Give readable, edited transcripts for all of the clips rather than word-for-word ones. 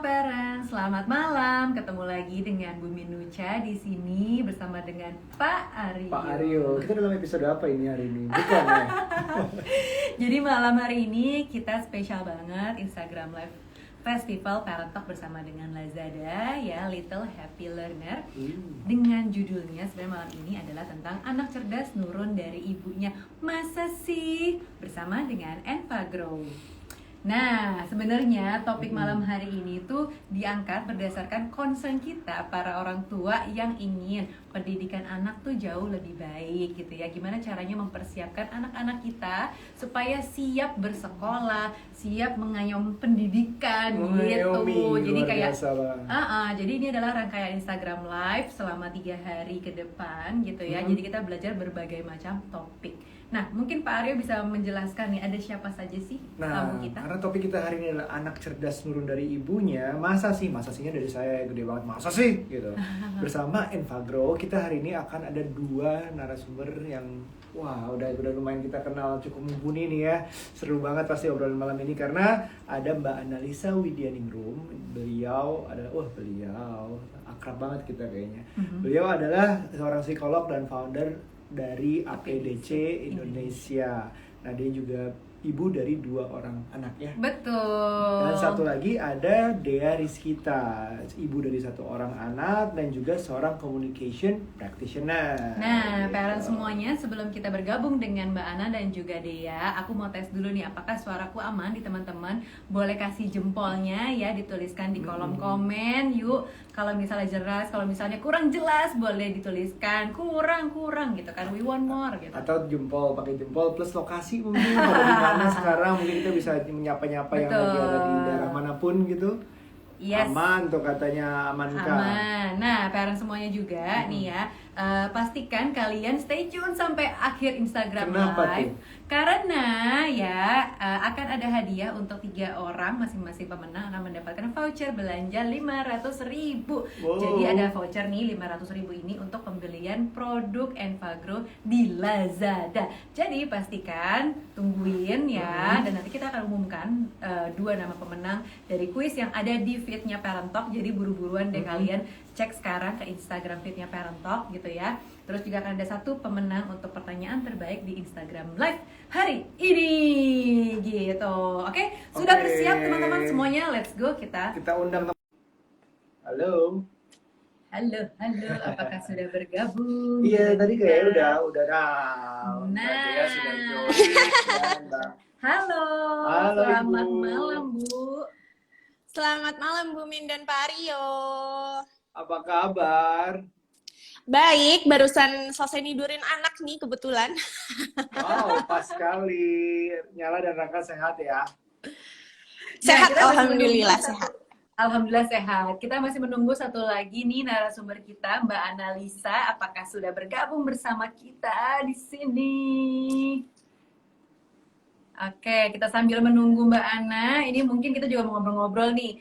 Parents, selamat malam. Ketemu lagi dengan Bu Minucha di sini bersama dengan Pak Aryo. Pak Aryo, kita dalam episode apa ini hari ini? Bukan ya? Jadi malam hari ini kita spesial banget Instagram Live Festival Parent Talk bersama dengan Lazada ya, Little Happy Learner. Dengan judulnya sebenarnya malam ini adalah tentang anak cerdas nurun dari ibunya. Masa sih? Bersama dengan Enfagrow. Nah, sebenarnya topik malam hari ini tuh diangkat berdasarkan concern kita para orang tua yang ingin pendidikan anak tuh jauh lebih baik gitu ya. Gimana caranya mempersiapkan anak-anak kita supaya siap bersekolah, siap mengayomi pendidikan gitu. Jadi kayak jadi ini adalah rangkaian Instagram Live selama 3 hari ke depan gitu ya. Jadi kita belajar berbagai macam topik. Nah, mungkin Pak Aryo bisa menjelaskan nih, ada siapa saja sih tamu kita? Karena topik kita hari ini adalah anak cerdas nurun dari ibunya. Masa sihnya dari saya gede banget, masa sih? Gitu. Bersama Enfagrow, kita hari ini akan ada 2 narasumber yang udah lumayan kita kenal, cukup mumpuni nih ya. Seru banget pasti obrolan malam ini karena ada Mbak Annalisa Widyaningrum. Beliau akrab banget kita kayaknya. Beliau adalah seorang psikolog dan founder dari APDC Indonesia. Nah, dia juga ibu dari 2 orang anaknya. Betul. Dan satu lagi ada Dea Rizkita, ibu dari 1 orang anak dan juga seorang communication practitioner. Nah, parents semuanya, sebelum kita bergabung dengan Mbak Ana dan juga Dea, aku mau tes dulu nih apakah suaraku aman di teman-teman. Boleh kasih jempolnya ya, dituliskan di kolom komen. Yuk, kalau misalnya jelas, kalau misalnya kurang jelas boleh dituliskan kurang gitu kan, we want more gitu. Atau jempol, pakai jempol plus lokasi mungkin kalau di mana sekarang mungkin kita bisa menyapa-nyapa yang lagi ada di daerah manapun gitu. Yes. Aman tuh katanya, amankah? Aman. Nah, parents semuanya juga nih ya, pastikan kalian stay tune sampai akhir Instagram Kenapa Live. tuh? Karena ya akan ada hadiah untuk 3 orang, masing-masing pemenang akan mendapatkan voucher belanja 500.000. Wow. Jadi ada voucher nih 500.000 ini untuk pembelian produk Enfagrow di Lazada. Jadi pastikan, tungguin ya, dan nanti kita akan umumkan 2 nama pemenang dari kuis yang ada di feednya Parent Talk. Jadi buru-buruan deh kalian cek sekarang ke Instagram feednya Parent Talk gitu ya. Terus juga akan ada 1 pemenang untuk pertanyaan terbaik di Instagram Live hari ini gitu. Oke, sudah bersiap teman-teman semuanya? Let's go, kita Undang. Halo. Halo, apakah sudah bergabung? Iya, tadi kayak udah Nah. Dea sudah join. Halo, selamat malam Bu. Selamat malam Bu Min dan Pak Aryo. Apa kabar? Baik, barusan selesai tidurin anak nih kebetulan. Wow, pas sekali. Nyala dan Raka sehat ya? Sehat, Nah, alhamdulillah sehat. Alhamdulillah sehat. Kita masih menunggu satu lagi nih narasumber kita, Mbak Annalisa. Apakah sudah bergabung bersama kita di sini? Oke, kita sambil menunggu Mbak Ana. Ini mungkin kita juga mau ngobrol-ngobrol nih.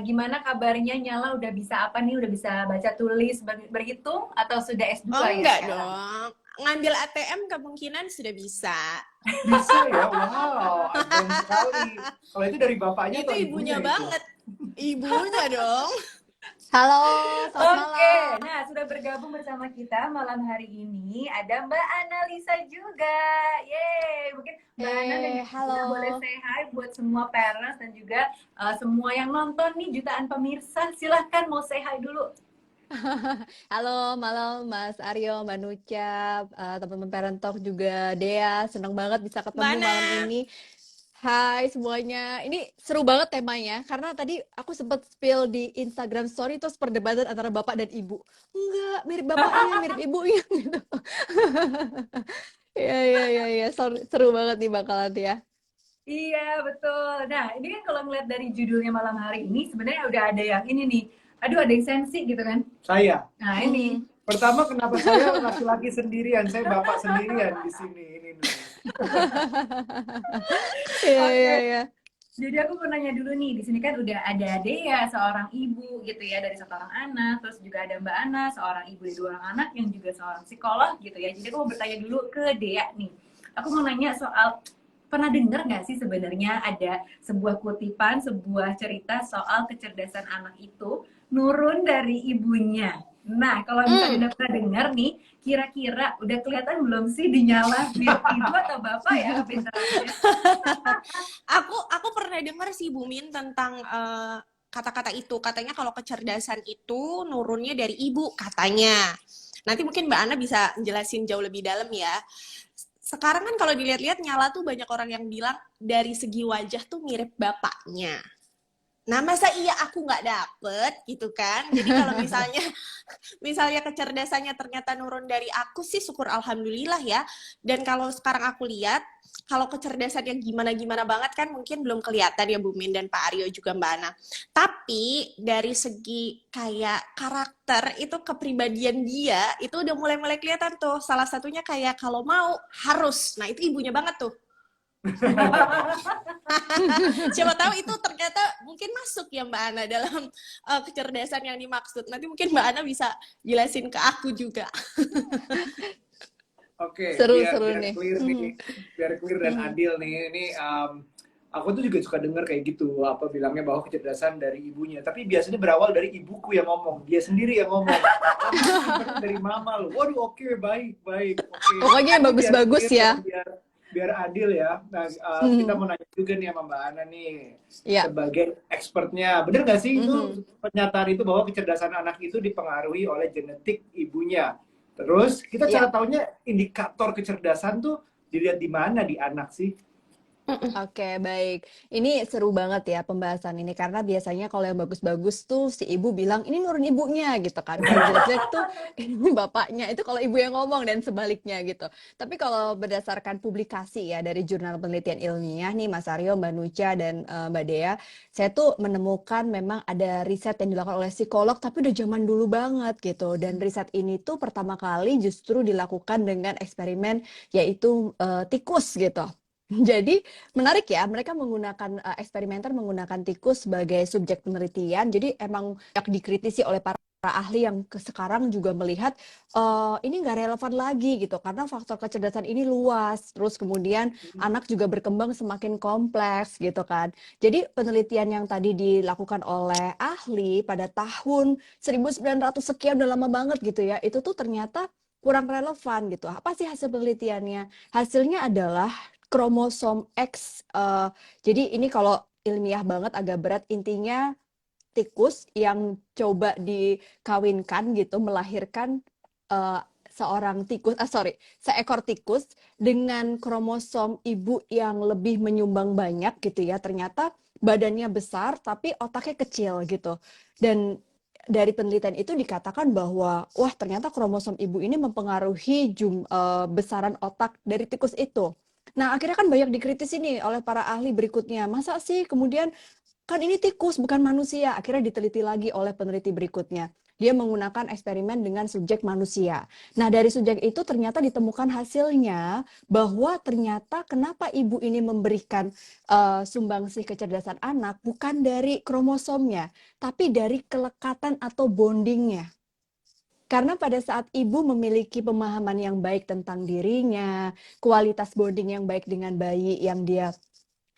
Gimana kabarnya Nyala? Udah bisa apa nih? Udah bisa baca tulis, berhitung? Atau sudah S2 Oh ya enggak sekarang? dong. Ngambil ATM kemungkinan sudah bisa. Bisa ya? Wow, advance sekali. Kalau itu dari bapaknya Itu atau ibunya itu? banget. Ibunya dong. Halo, selamat Oke, malam. nah sudah bergabung bersama kita malam hari ini ada Mbak Annalisa juga. Yeay, mungkin Mbak Ana dan juga halo. boleh say hi buat semua parents dan juga semua yang nonton nih, jutaan pemirsa. Silahkan mau say hi dulu. Halo, malam Mas Aryo, Mbak Nucha, teman-teman Parent Talk juga Dea. Senang banget bisa ketemu Mana? malam ini. Hai semuanya, ini seru banget temanya karena tadi aku sempat spill di Instagram Story terus perdebatan antara bapak dan ibu. Enggak, mirip bapaknya, mirip ibunya gitu. Ya, seru banget nih bakalan ya. Iya, betul. Nah, ini kan kalau ngeliat dari judulnya malam hari ini, sebenarnya udah ada yang ini nih. Aduh, ada yang sensi gitu kan. Saya. Nah, ini. Pertama, kenapa saya laki-laki sendirian? Saya bapak sendirian di sini. Ini nih. Iya. Jadi aku mau nanya dulu nih, di sini kan udah ada Dea, seorang ibu gitu ya, dari 1 orang anak, terus juga ada Mbak Ana, seorang ibu dari 2 orang anak yang juga seorang psikolog gitu ya. Jadi aku mau bertanya dulu ke Dea nih. Aku mau nanya soal pernah dengar nggak sih sebenarnya ada sebuah kutipan, sebuah cerita soal kecerdasan anak itu nurun dari ibunya. Nah, kalau misalnya udah pernah dengar nih, kira-kira udah kelihatan belum sih dinyala mirip ibu atau bapak ya pintarannya? Aku pernah dengar sih Bu Min tentang kata-kata itu. Katanya kalau kecerdasan itu nurunnya dari ibu katanya. Nanti mungkin Mbak Ana bisa jelasin jauh lebih dalam ya. Sekarang kan kalau dilihat-lihat Nyala tuh banyak orang yang bilang dari segi wajah tuh mirip bapaknya. Nah, masa iya aku nggak dapet gitu kan? Jadi kalau misalnya kecerdasannya ternyata nurun dari aku sih syukur alhamdulillah ya. Dan kalau sekarang aku lihat, kalau kecerdasan yang gimana-gimana banget kan mungkin belum kelihatan ya Bu Min dan Pak Aryo juga Mbak Ana. Tapi dari segi kayak karakter itu kepribadian dia itu udah mulai-mulai kelihatan tuh. Salah satunya kayak kalau mau harus. Nah, itu ibunya banget tuh. Siapa tahu itu ternyata mungkin masuk ya Mbak Ana dalam kecerdasan yang dimaksud. Nanti mungkin Mbak Ana bisa jelasin ke aku juga. Oke, Seru-seru biar nih. clear nih, biar clear dan adil nih. Ini aku tuh juga suka dengar kayak gitu, apa bilangnya bahwa kecerdasan dari ibunya. Tapi biasanya berawal dari ibuku yang ngomong, dia sendiri yang ngomong. Dari mama loh. Waduh, oke, baik, baik, oke. Pokoknya yang Ini biar bagus-bagus clear ya. dan biar adil ya. Nah, kita mau nanya juga nih sama Mbak Ana nih, Ya. sebagai expertnya. Bener nggak sih itu Mhm. pernyataan itu bahwa kecerdasan anak itu dipengaruhi oleh genetik ibunya? Terus kita cara Ya. taunya indikator kecerdasan tuh dilihat di mana di anak sih? Oke, baik. Ini seru banget ya pembahasan ini karena biasanya kalau yang bagus-bagus tuh si ibu bilang ini nurun ibunya gitu kan. Kalau jelek-jelek tuh ini bapaknya. Itu kalau ibu yang ngomong dan sebaliknya gitu. Tapi kalau berdasarkan publikasi ya dari jurnal penelitian ilmiah nih Mas Aryo, Mbak Nucha dan Mbak Dea, saya tuh menemukan memang ada riset yang dilakukan oleh psikolog tapi udah zaman dulu banget gitu. Dan riset ini tuh pertama kali justru dilakukan dengan eksperimen yaitu tikus gitu. Jadi menarik ya, mereka menggunakan eksperimenter menggunakan tikus sebagai subjek penelitian. Jadi emang banyak dikritisi oleh para ahli yang sekarang juga melihat ini nggak relevan lagi gitu karena faktor kecerdasan ini luas. Terus kemudian anak juga berkembang semakin kompleks gitu kan. Jadi penelitian yang tadi dilakukan oleh ahli pada tahun 1900 sekian udah lama banget gitu ya. Itu tuh ternyata kurang relevan gitu. Apa sih hasil penelitiannya? Hasilnya adalah kromosom X. Jadi ini kalau ilmiah banget agak berat intinya tikus yang coba dikawinkan gitu melahirkan uh, seekor tikus dengan kromosom ibu yang lebih menyumbang banyak gitu ya. Ternyata badannya besar tapi otaknya kecil gitu. Dan dari penelitian itu dikatakan bahwa wah ternyata kromosom ibu ini mempengaruhi besaran otak dari tikus itu. Nah, akhirnya kan banyak dikritisi nih oleh para ahli berikutnya. Masa sih kemudian kan ini tikus bukan manusia. Akhirnya diteliti lagi oleh peneliti berikutnya. Dia menggunakan eksperimen dengan subjek manusia. Nah, dari subjek itu ternyata ditemukan hasilnya bahwa ternyata kenapa ibu ini memberikan sumbangsih kecerdasan anak bukan dari kromosomnya, tapi dari kelekatan atau bondingnya. Karena pada saat ibu memiliki pemahaman yang baik tentang dirinya, kualitas bonding yang baik dengan bayi yang dia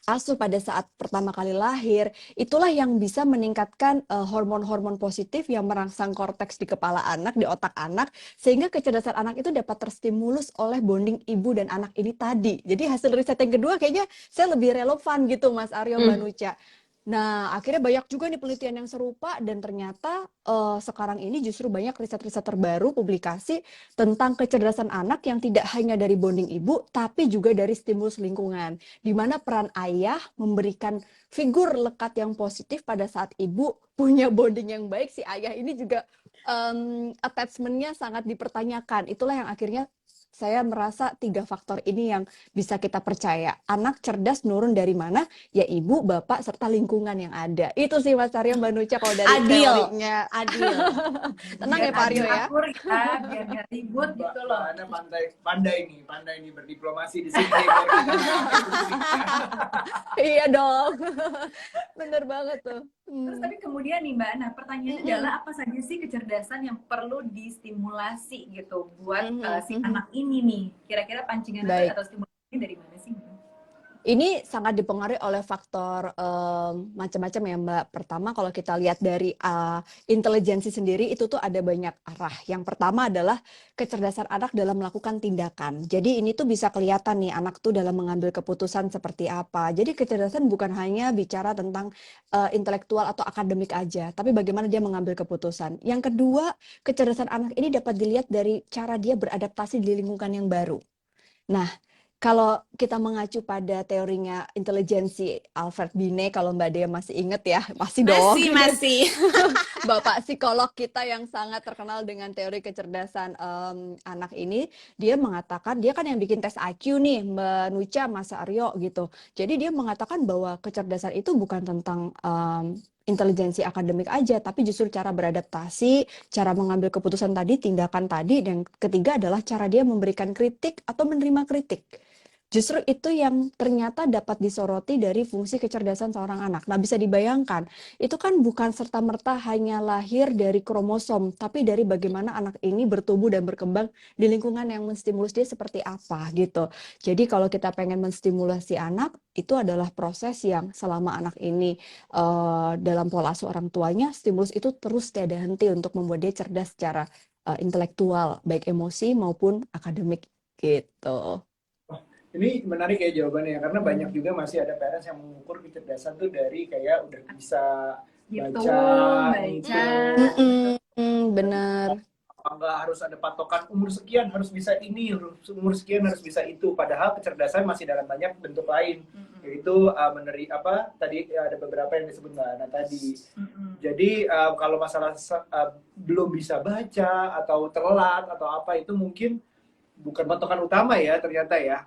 asuh pada saat pertama kali lahir, itulah yang bisa meningkatkan hormon-hormon positif yang merangsang korteks di kepala anak, di otak anak, sehingga kecerdasan anak itu dapat terstimulus oleh bonding ibu dan anak ini tadi. Jadi hasil riset yang kedua kayaknya saya lebih relevan gitu Mas Aryo, Mbak Nucha. Nah, akhirnya banyak juga nih penelitian yang serupa dan ternyata sekarang ini justru banyak riset-riset terbaru publikasi tentang kecerdasan anak yang tidak hanya dari bonding ibu, tapi juga dari stimulus lingkungan. Di mana peran ayah memberikan figur lekat yang positif pada saat ibu punya bonding yang baik, si ayah ini juga attachment-nya sangat dipertanyakan. Itulah yang akhirnya saya merasa 3 faktor ini yang bisa kita percaya. Anak cerdas nurun dari mana? Ya ibu, bapak, serta lingkungan yang ada. Itu sih Mas Aryo, Mbak Nucha kalau dari Adil, teorinya. adil. Tenang Biar ya Pak Aryo adil ya. akur ya, biar nggak ribut gitu loh. Anda pandai nih berdiplomasi di sini. Iya dong. Bener banget tuh. Terus tapi kemudian nih Mbak Ana, pertanyaannya adalah apa saja sih kecerdasan yang perlu distimulasi gitu buat si anak ini nih? Kira-kira pancingan Baik. atau stimulasinya dari mana sih? Ini sangat dipengaruhi oleh faktor macam-macam ya Mbak. Pertama kalau kita lihat dari intelijensi sendiri itu tuh ada banyak arah. Yang pertama adalah kecerdasan anak dalam melakukan tindakan. Jadi ini tuh bisa kelihatan nih anak tuh dalam mengambil keputusan seperti apa. Jadi kecerdasan bukan hanya bicara tentang intelektual atau akademik aja, tapi bagaimana dia mengambil keputusan. Yang kedua, kecerdasan anak ini dapat dilihat dari cara dia beradaptasi di lingkungan yang baru. Nah, kalau kita mengacu pada teorinya intelijensi Alfred Binet, kalau Mbak Dea masih inget ya, masih dong. Masih. Bapak psikolog kita yang sangat terkenal dengan teori kecerdasan anak ini, dia mengatakan, dia kan yang bikin tes IQ nih, Mbak Nucha, Mas Aryo gitu. Jadi dia mengatakan bahwa kecerdasan itu bukan tentang intelijensi akademik aja, tapi justru cara beradaptasi, cara mengambil keputusan tadi, tindakan tadi, dan ketiga adalah cara dia memberikan kritik atau menerima kritik. Justru itu yang ternyata dapat disoroti dari fungsi kecerdasan seorang anak. Nah, bisa dibayangkan, itu kan bukan serta-merta hanya lahir dari kromosom, tapi dari bagaimana anak ini bertumbuh dan berkembang di lingkungan yang menstimulus dia seperti apa gitu. Jadi kalau kita pengen menstimulasi anak, itu adalah proses yang selama anak ini dalam pola asuh orang tuanya, stimulus itu terus tiada henti untuk membuat dia cerdas secara intelektual, baik emosi maupun akademik gitu. Ini menarik ya jawabannya, karena banyak juga masih ada parents yang mengukur kecerdasan tuh dari kayak udah bisa baca, Benar. nggak harus ada patokan umur sekian harus bisa ini, umur sekian harus bisa itu. Padahal kecerdasan masih dalam banyak bentuk lain, yaitu tadi ada beberapa yang disebut Mbak Ana tadi. Jadi kalau masalah belum bisa baca atau telat atau apa, itu mungkin bukan patokan utama ya ternyata ya.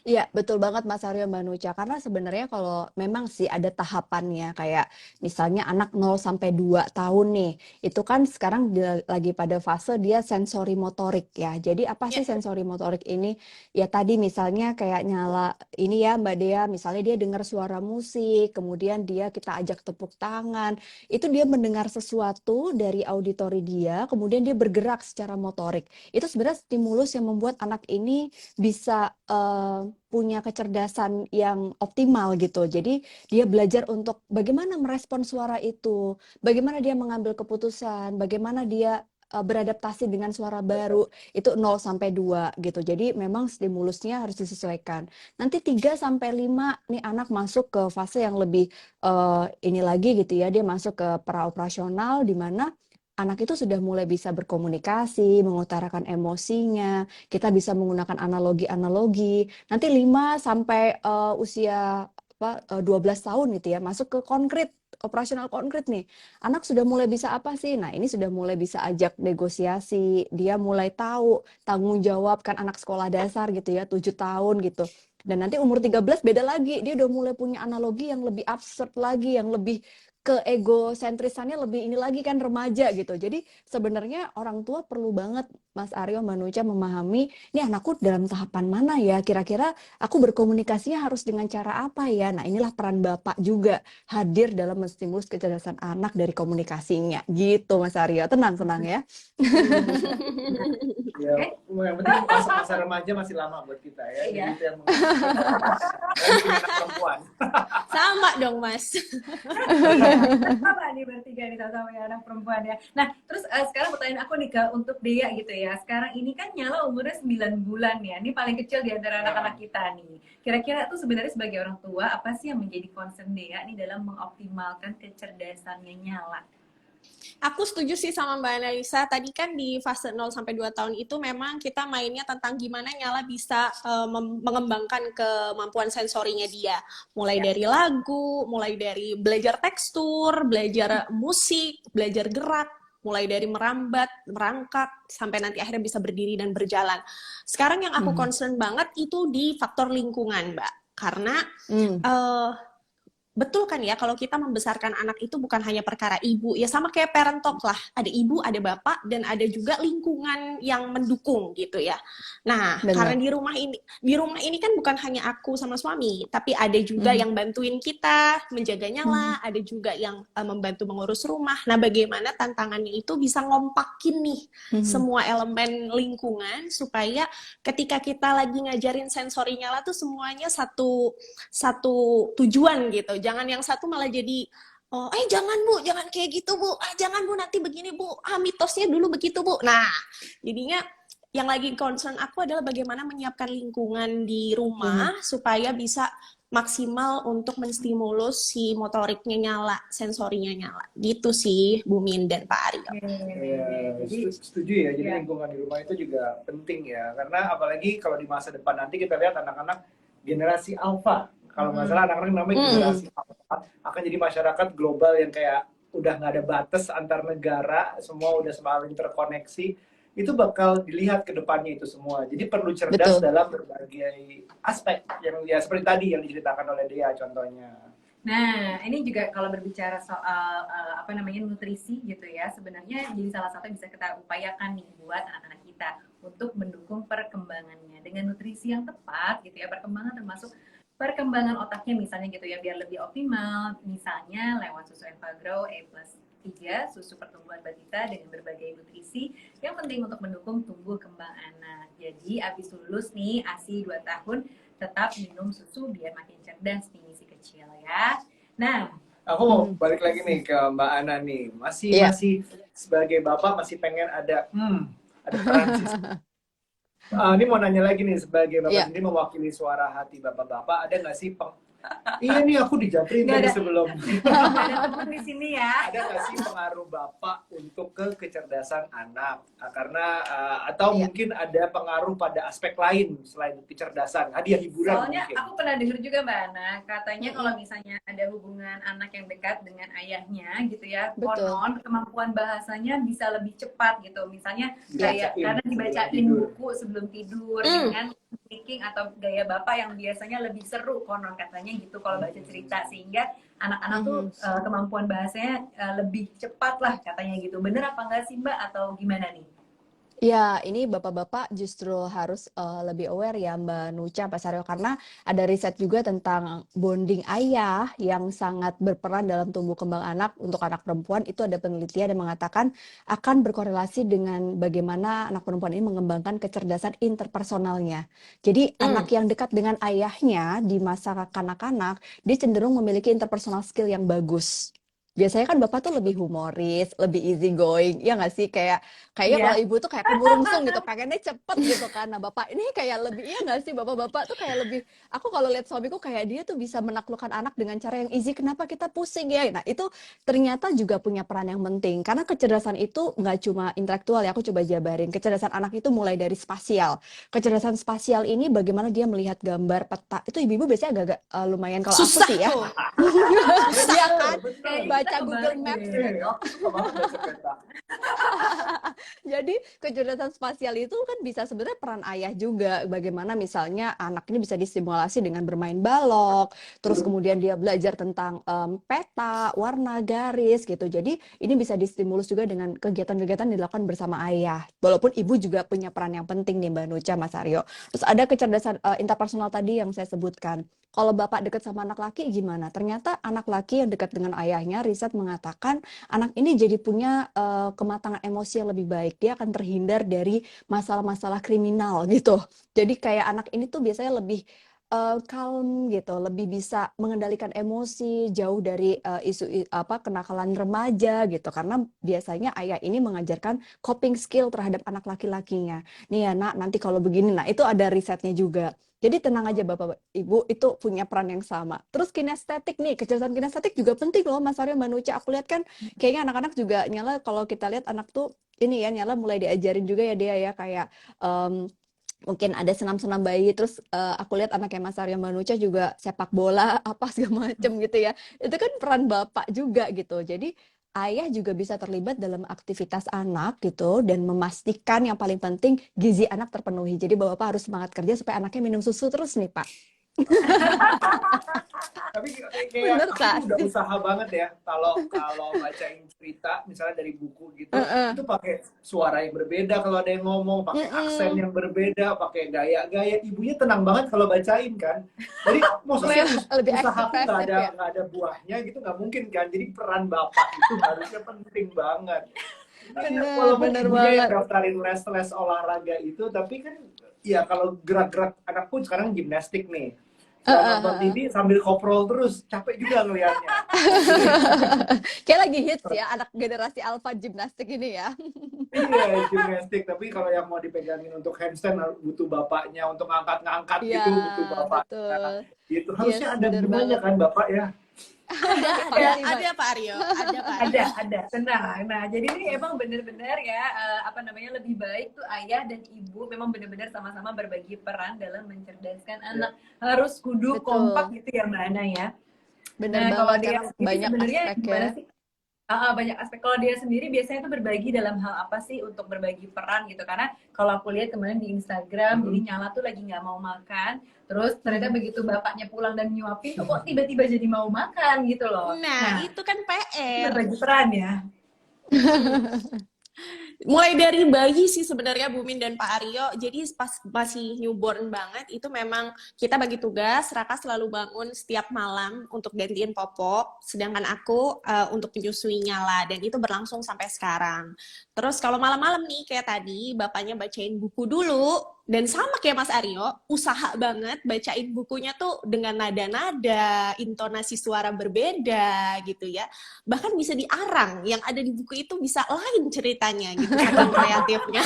Iya, betul banget Mas Aryo, Mbak Nucha. Karena sebenarnya kalau memang sih ada tahapannya, kayak misalnya anak 0 sampai 2 tahun nih, itu kan sekarang lagi pada fase dia sensori motorik ya. Jadi apa sih sensori motorik ini? Ya tadi misalnya kayak nyala ini ya Mbak Dea, misalnya dia dengar suara musik, kemudian kita ajak tepuk tangan, itu dia mendengar sesuatu dari auditori dia, kemudian dia bergerak secara motorik. Itu sebenarnya stimulus yang membuat anak ini bisa punya kecerdasan yang optimal gitu. Jadi dia belajar untuk bagaimana merespon suara itu, bagaimana dia mengambil keputusan, bagaimana dia beradaptasi dengan suara baru. Itu 0 sampai 2 gitu. Jadi memang stimulusnya harus disesuaikan. Nanti 3 sampai 5 nih anak masuk ke fase yang lebih ini lagi gitu ya. Dia masuk ke praoperasional di mana anak itu sudah mulai bisa berkomunikasi, mengutarakan emosinya, kita bisa menggunakan analogi-analogi. Nanti 5 sampai usia 12 tahun gitu ya, masuk ke konkret, operasional konkret nih. Anak sudah mulai bisa apa sih? Nah, ini sudah mulai bisa ajak negosiasi, dia mulai tahu tanggung jawab, kan anak sekolah dasar gitu ya, 7 tahun gitu. Dan nanti umur 13 beda lagi, dia udah mulai punya analogi yang lebih absurd lagi, yang lebih ke egosentrisannya lebih ini lagi kan remaja gitu. Jadi sebenarnya orang tua perlu banget Mas Aryo, Mbak Nucha memahami, ini anakku dalam tahapan mana ya, kira-kira aku berkomunikasinya harus dengan cara apa ya. Nah inilah peran Bapak juga hadir dalam menstimulus kecerdasan anak dari komunikasinya gitu Mas Aryo. Tenang ya. Ya, yang penting masa remaja masih lama buat kita ya. Jadi itu yang anak perempuan. Sama dong Mas. Sama nih bertiga nih, sama ya anak perempuan ya. Nah terus sekarang pertanyaan aku nih untuk Dea gitu ya. Sekarang ini kan Nyala umurnya 9 bulan ya. Ini paling kecil di antara anak-anak kita nih. Kira-kira tuh sebenarnya sebagai orang tua apa sih yang menjadi concern Dea nih dalam mengoptimalkan kecerdasannya Nyala? Aku setuju sih sama Mbak Analisa. Tadi kan di fase 0 sampai 2 tahun itu memang kita mainnya tentang gimana Nyala bisa mengembangkan kemampuan sensorinya dia. Mulai dari lagu, mulai dari belajar tekstur, belajar musik, belajar gerak, mulai dari merambat, merangkak, sampai nanti akhirnya bisa berdiri dan berjalan. Sekarang yang aku concern banget itu di faktor lingkungan, Mbak. Karena betul kan ya, kalau kita membesarkan anak itu bukan hanya perkara ibu, ya sama kayak parent talk lah. Ada ibu, ada bapak, dan ada juga lingkungan yang mendukung gitu ya. Nah, karena Bener. di rumah ini kan bukan hanya aku sama suami, tapi ada juga Mhm. yang bantuin kita menjaganya lah, ada juga yang membantu mengurus rumah. Nah, bagaimana tantangannya itu bisa ngompakin nih Mhm. semua elemen lingkungan supaya ketika kita lagi ngajarin sensori nyala tuh semuanya satu satu tujuan gitu. Jangan yang satu malah jadi oh, jangan Bu, jangan kayak gitu Bu. Jangan Bu, nanti begini Bu. Mitosnya dulu begitu Bu. Nah, jadinya yang lagi concern aku adalah bagaimana menyiapkan lingkungan di Mhm. rumah supaya bisa maksimal untuk menstimulus si motoriknya nyala, sensorinya nyala. Gitu sih, Bu Min dan Pak Aryo. Ya, Jadi setuju ya. Jadi ya. lingkungan di rumah itu juga penting ya. Karena apalagi kalau di masa depan nanti kita lihat anak-anak generasi alpha. Kalau nggak salah anak-anak namanya generasi alpha akan jadi masyarakat global yang kayak udah nggak ada batas antar negara, semua udah semakin terkoneksi. Itu bakal dilihat ke depannya itu semua. Jadi perlu cerdas Betul. dalam berbagai aspek yang ya seperti tadi yang diceritakan oleh Dea contohnya. Nah, ini juga kalau berbicara soal apa namanya nutrisi gitu ya, sebenarnya jadi salah satu yang bisa kita upayakan nih buat anak-anak kita untuk mendukung perkembangannya dengan nutrisi yang tepat gitu ya, perkembangan termasuk perkembangan otaknya misalnya gitu ya, biar lebih optimal, misalnya lewat susu Enfagrow E+3, susu pertumbuhan balita dengan berbagai nutrisi yang penting untuk mendukung tumbuh kembang anak. Jadi abis lulus nih ASI 2 tahun tetap minum susu biar makin cerdas nih si kecil ya. Nah, Aku mau Mhm. balik lagi nih ke Mbak Ana nih. Masih Iya. masih sebagai bapak masih pengen ada peran sih. Ini mau nanya lagi nih sebagai bapak Iya. sendiri mewakili suara hati bapak-bapak, ada nggak sih iya nih aku dijaprin nggak tadi ada sebelum. nggak ada teman di sini ya. Ada nggak sih pengaruh bapak untuk ke kecerdasan anak? Karena atau Iya. mungkin ada pengaruh pada aspek lain selain kecerdasan, hadiah hiburan Soalnya mungkin. aku pernah dengar juga Mbak Ana, katanya kalau Mm-mm. misalnya ada hubungan anak yang dekat dengan ayahnya gitu ya, Betul. konon kemampuan bahasanya bisa lebih cepat gitu. Misalnya kayak Dibacain karena sebelum dibacain tidur. buku sebelum tidur Hmm. dengan speaking atau gaya bapak yang biasanya lebih seru konon katanya gitu kalau baca cerita, sehingga anak-anak tuh Mhm. kemampuan bahasanya lebih cepat lah katanya gitu. Bener apa enggak sih Mbak atau gimana nih? Ya, ini bapak-bapak justru harus lebih aware ya Mbak Nucha, Pak Saryo, karena ada riset juga tentang bonding ayah yang sangat berperan dalam tumbuh kembang anak untuk anak perempuan. Itu ada penelitian yang mengatakan akan berkorelasi dengan bagaimana anak perempuan ini mengembangkan kecerdasan interpersonalnya. Jadi Hmm. anak yang dekat dengan ayahnya di masa kanak-kanak, dia cenderung memiliki interpersonal skill yang bagus. Biasanya kan bapak tuh lebih humoris, lebih easy going, ya nggak sih? Kayaknya kalau Iya. ibu tuh kayak keburungsung gitu, pengennya cepet gitu kan. Nah bapak ini kayak lebih, iya nggak sih, bapak-bapak tuh kayak lebih, aku kalau lihat suamiku kayak dia tuh bisa menaklukkan anak dengan cara yang easy, kenapa kita pusing ya? Nah itu ternyata juga punya peran yang penting, karena kecerdasan itu nggak cuma intelektual ya, aku coba jabarin. Kecerdasan anak itu mulai dari spasial. Kecerdasan spasial ini bagaimana dia melihat gambar peta, itu ibu-ibu biasanya agak-agak lumayan, kalau aku Susah sih ya, tuh. iya kan, Kayak Betul. kita baca Google kebalik Maps. deh. Aku suka banget baca peta. Jadi kecerdasan spasial itu kan bisa sebenarnya peran ayah juga. Bagaimana misalnya anak ini bisa distimulasi dengan bermain balok, terus kemudian dia belajar tentang peta, warna, garis gitu. Jadi ini bisa distimulus juga dengan kegiatan-kegiatan yang dilakukan bersama ayah. Walaupun ibu juga punya peran yang penting nih Mbak Nucha, Mas Aryo. Terus ada kecerdasan interpersonal tadi yang saya sebutkan. Kalau bapak dekat sama anak laki gimana? Ternyata anak laki yang dekat dengan ayahnya, riset mengatakan anak ini jadi punya kematangan emosi yang lebih baik. Dia akan terhindar dari masalah-masalah kriminal gitu. Jadi kayak anak ini tuh biasanya lebih calm gitu, lebih bisa mengendalikan emosi, jauh dari kenakalan remaja gitu. Karena biasanya ayah ini mengajarkan coping skill terhadap anak laki-lakinya. Nih ya nak, nanti kalau begini, nah itu ada risetnya juga. Jadi tenang aja Bapak Ibu, itu punya peran yang sama. Terus kinestetik nih, kecerdasan kinestetik juga penting loh Mas Aryo, Mbak Nucha. Aku lihat kan kayaknya anak-anak juga nyala, kalau kita lihat anak tuh ini ya, nyala mulai diajarin juga ya dia ya, kayak mungkin ada senam-senam bayi, terus aku lihat anaknya Mas Aryo, Mbak Nucha juga sepak bola apa segala macem gitu ya. Itu kan peran bapak juga gitu. Jadi ayah juga bisa terlibat dalam aktivitas anak gitu dan memastikan yang paling penting gizi anak terpenuhi. Jadi bapak harus semangat kerja supaya anaknya minum susu terus nih Pak. Tapi kayak Bener aku gak tuh udah sih? usaha banget ya kalau kalau bacain cerita misalnya dari buku gitu, Heeh. itu pakai suara yang berbeda kalau ada yang ngomong, pakai aksen Mm-mm. yang berbeda, pakai gaya-gaya. Ibunya tenang banget kalau bacain kan. Jadi masa sih Lebih usahaku ekspresif ya. nggak ada buahnya gitu, nggak mungkin kan. Jadi peran bapak itu harusnya penting banget. Ini Bener, walaupun bener ibunya yang banget. daftarin les-les olahraga itu, tapi kan ya kalau gerak-gerak, anakku sekarang gimnastik nih. Kalau Heeh, nonton heeh. TV sambil koprol terus, capek juga ngelihatnya. Kayak lagi hits ya anak generasi alpha gimnastik ini ya. Iya, gimnastik. Tapi kalau yang mau dipegangin untuk handstand butuh bapaknya, untuk ngangkat-ngangkat Iya, gitu butuh bapaknya. betul. Gitu. Yes, Harusnya ada bener gunanya banget. kan bapak ya. Ada, Ya, ada Pak Aryo, ada Pak Aryo. ada, tenang. Nah, jadi ini emang bener-bener ya, apa namanya, lebih baik tuh ayah dan ibu memang bener-bener sama-sama berbagi peran dalam mencerdaskan anak. Harus kudu kompak Betul. gitu ya, Mbak Ana ya. Bener Nah, kalau banget dia karena sendiri banyak sebenarnya aspek ya. gimana sih? Banyak aspek. Kalau dia sendiri biasanya tuh berbagi dalam hal apa sih untuk berbagi peran gitu? Karena kalau aku lihat kemarin di Instagram, jadi Nyala tuh lagi nggak mau makan, terus ternyata begitu bapaknya pulang dan nyuapin tuh kok tiba-tiba jadi mau makan gitu loh. Nah, Nah, itu kan itu PR. berbagi peran ya. Mulai dari bayi sih sebenarnya Bumin dan Pak Aryo. Jadi pas masih newborn banget itu memang kita bagi tugas. Raka selalu bangun setiap malam untuk gantiin popok, sedangkan aku untuk menyusui Nyala dan itu berlangsung sampai sekarang. Terus kalau malam-malam nih kayak tadi bapaknya bacain buku dulu dan sama kayak Mas Aryo, usaha banget bacain bukunya tuh dengan nada-nada, intonasi suara berbeda gitu ya. Bahkan bisa diarang, yang ada di buku itu bisa lain ceritanya gitu, saking kreatifnya.